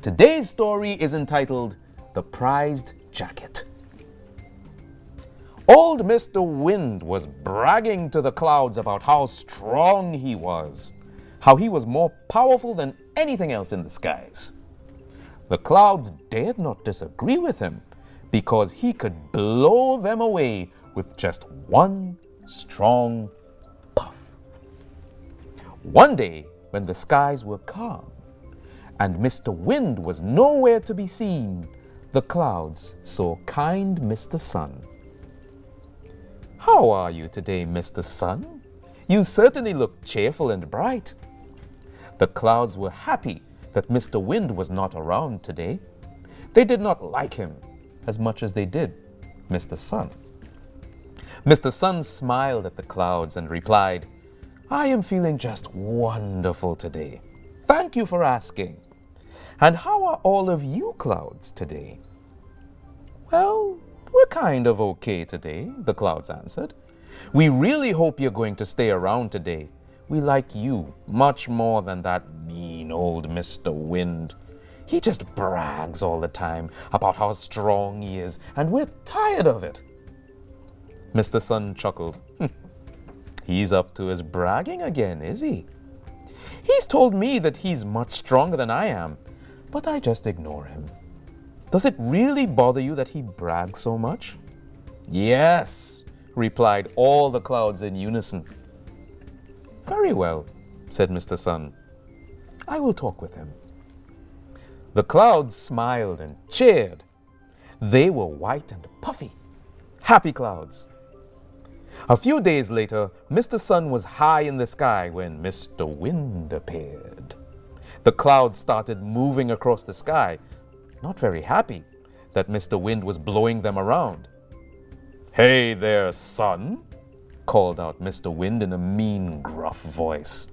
Today's story is entitled The Prized Jacket. Old Mr. Wind was bragging to the clouds about how strong he was, how he was more powerful than anything else in the skies. The clouds dared not disagree with him because he could blow them away with just one strong puff. One day, when the skies were calm and Mr. Wind was nowhere to be seen, the clouds saw kind Mr. Sun. "How are you today, Mr. Sun? You certainly look cheerful and bright." The clouds were happy that Mr. Wind was not around today. They did not like him as much as they did Mr. Sun. Mr. Sun smiled at the clouds and replied, "I am feeling just wonderful today. Thank you for asking. And how are all of you clouds today?" "Well, we're kind of okay today," the clouds answered. "We really hope you're going to stay around today. We like you much more than that mean old Mr. Wind. He just brags all the time about how strong he is, and we're tired of it." Mr. Sun chuckled. "He's up to his bragging again, is he? He's told me that he's much stronger than I am, but I just ignore him. Does it really bother you that he brags so much?" "Yes," replied all the clouds in unison. "Very well," said Mr. Sun. "I will talk with him." The clouds smiled and cheered. They were white and puffy, happy clouds. A few days later, Mr. Sun was high in the sky when Mr. Wind appeared. The clouds started moving across the sky, not very happy that Mr. Wind was blowing them around. "Hey there, Sun," called out Mr. Wind in a mean, gruff voice.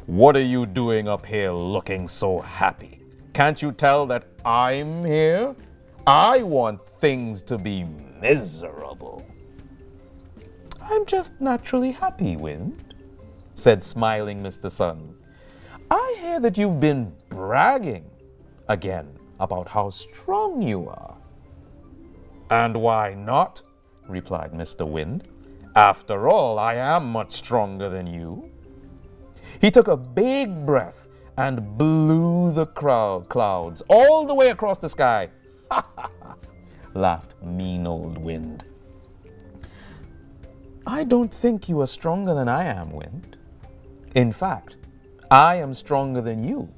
"What are you doing up here looking so happy? Can't you tell that I'm here? I want things to be miserable." "I'm just naturally happy, Wind," said smiling Mr. Sun. "I hear that you've been bragging again about how strong you are." "And why not?" replied Mr. Wind. "After all, I am much stronger than you." He took a big breath and blew the clouds all the way across the sky. "Ha ha ha," laughed mean old Wind. "I don't think you are stronger than I am, Wind. In fact, I am stronger than you.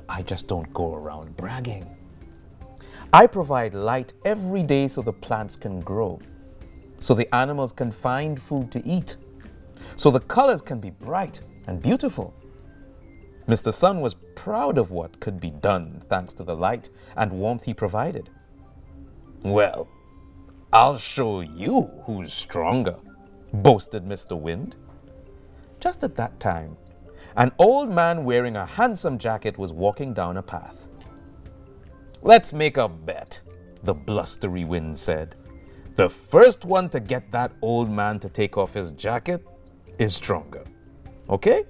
I just don't go around bragging. I provide light every day so the plants can grow, so the animals can find food to eat, so the colors can be bright and beautiful." Mr. Sun was proud of what could be done thanks to the light and warmth he provided. "Well, I'll show you who's stronger," boasted Mr. Wind. Just at that time, an old man wearing a handsome jacket was walking down a path. "Let's make a bet," the blustery Wind said. "The first one to get that old man to take off his jacket is stronger. Okay?"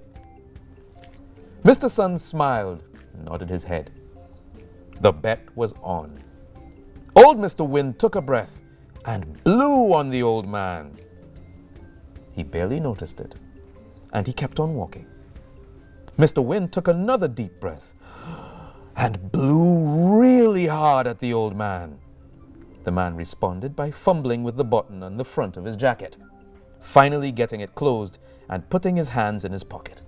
Mr. Sun smiled and nodded his head. The bet was on. Old Mr. Wind took a breath and blew on the old man. He barely noticed it, and he kept on walking. Mr. Wind took another deep breath and blew really hard at the old man. The man responded by fumbling with the button on the front of his jacket, finally getting it closed and putting his hands in his pocket.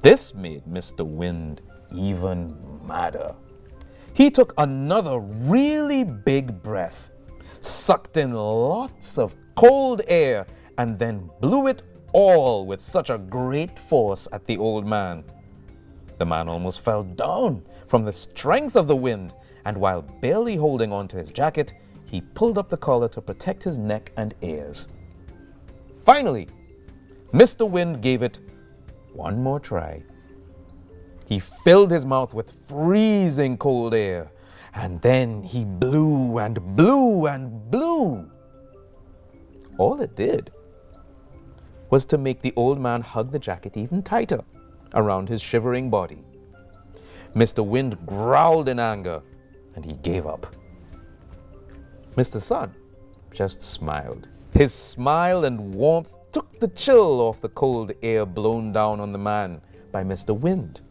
This made Mr. Wind even madder. He took another really big breath, sucked in lots of cold air, and then blew it all with such a great force at the old man. The man almost fell down from the strength of the wind, and while barely holding on to his jacket, he pulled up the collar to protect his neck and ears. Finally, Mr. Wind gave it one more try. He filled his mouth with freezing cold air, and then he blew and blew and blew. All it did was to make the old man hug the jacket even tighter around his shivering body. Mr. Wind growled in anger, and he gave up. Mr. Sun just smiled. His smile and warmth took the chill off the cold air blown down on the man by Mr. Wind.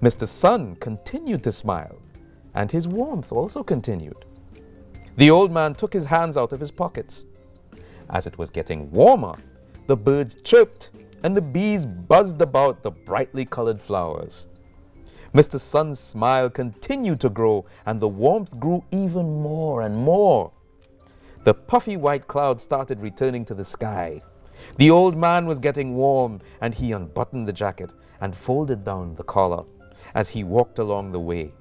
Mr. Sun continued to smile, and his warmth also continued. The old man took his hands out of his pockets. As it was getting warmer, the birds chirped and the bees buzzed about the brightly colored flowers. Mr. Sun's smile continued to grow, and the warmth grew even more and more. The puffy white clouds started returning to the sky. The old man was getting warm, and he unbuttoned the jacket and folded down the collar as he walked along the way.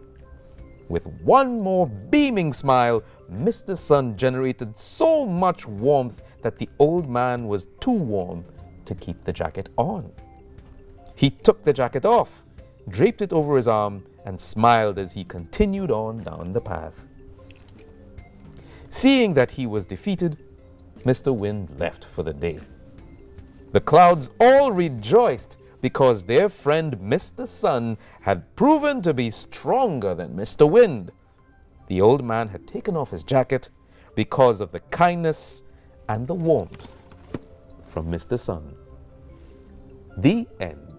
With one more beaming smile, Mr. Sun generated so much warmth that the old man was too warm to keep the jacket on. He took the jacket off, draped it over his arm, and smiled as he continued on down the path. Seeing that he was defeated, Mr. Wind left for the day. The clouds all rejoiced because their friend Mr. Sun had proven to be stronger than Mr. Wind. The old man had taken off his jacket because of the kindness and the warmth from Mr. Sun. The end.